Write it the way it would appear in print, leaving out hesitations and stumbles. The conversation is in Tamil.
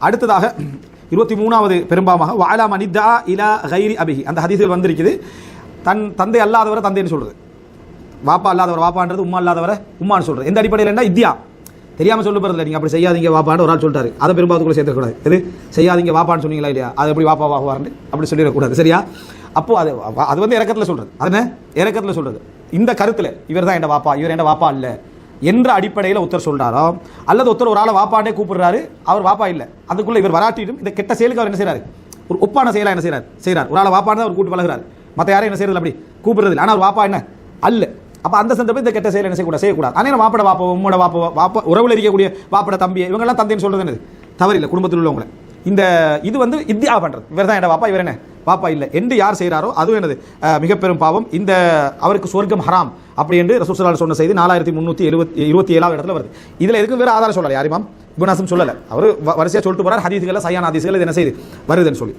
அடுத்ததாக 23வது பெரும்பாவமாக வஅலா மனிதா இலா கைரி அபிஹி, அந்த ஹதீஸில் வந்திருக்குது தன் தந்தை அல்லாதவரை தந்தைன்னு சொல்றது, வாப்பா அல்லாதவர் வாப்பான்றது, உம்மா அல்லாதவரை உம்மான்னு சொல்றது. எந்த அடிப்படையில் என்ன இத்தியா தெரியாமல் சொல்ல போகிறதில்ல, நீங்கள் அப்படி செய்யாதீங்க வாப்பான்னு ஒரு ஆள் சொல்லிட்டாரு, அதை பெரும்பாவத்துக்குள்ள சேர்த்துக்கூடாது. எது செய்யாதீங்க வாப்பான்னு சொன்னீங்களா இல்லையா, அது எப்படி வாப்பா வாங்குவார்னு அப்படி சொல்லிடக்கூடாது. சரியா? அப்போ அது வந்து இறக்கத்தில் சொல்றது, அது இறக்கத்தில் சொல்றது. இந்த கருத்தில் இவர் தான் என் வாப்பா, இவர் என் வாப்பா இல்லை என்ற அடிப்படையில் ஒருத்தர் சொல்றாரோ, அல்லது ஒருத்தர் ஒரு ஆளை வாப்பாண்டே கூப்பிடுறாரு, அவர் வாப்பா இல்லை, அதுக்குள்ள இவர் வராட்டிடும் இந்த கெட்ட செயலுக்கு அவர் என்ன செய்யறாரு, ஒரு ஒப்பான செயலா என்ன செய்யறார், ஒரு ஆளை வாப்பான்னு அவர் கூட்டு பழகிறார், மற்ற யாரும் என்ன செய்யறது அப்படி கூப்பிடுறது, ஆனால் அவர் வாப்பா என்ன அல்ல. அப்போ அந்த சந்தர்ப்பம் இந்த கெட்ட செயல் என்ன செய்யக்கூடாது. ஆனால் வாப்பட வாப்பா உம்மோட வாப்பா உறவில் இருக்கக்கூடிய வாப்பட தம்பி இவங்கெல்லாம் தந்தைன்னு சொல்றது என்னது தவறில்லை, குடும்பத்தில் உள்ளவங்களை. இது வந்து இத்தியா பண்றது, இவர் தான் என் வாப்பா இவர் என்ன வாப்பா இல்லை என்று யார் செய்கிறாரோ அதுவும் என்னது மிக பெரும் பாவம். இந்த அவருக்கு சொர்க்கம் ஹராம் அப்படி என்று ரசூல் ஸல்லல்லாஹு அலைஹி வஸல்லம் சொன்ன செய்தி 4327 இடத்துல வருது. இதுல எதுக்கும் வேற ஆதாரம் சொல்லலை, யார் இமாம் இப்னு ஹஸம் சொல்லலை, அவர் வரிசையா சொல்லிட்டு போறார், ஹதீஸ்கள் சஹீஹான ஹதீஸ்கள் இது என்ன செய்து வருதுன்னு சொல்லி.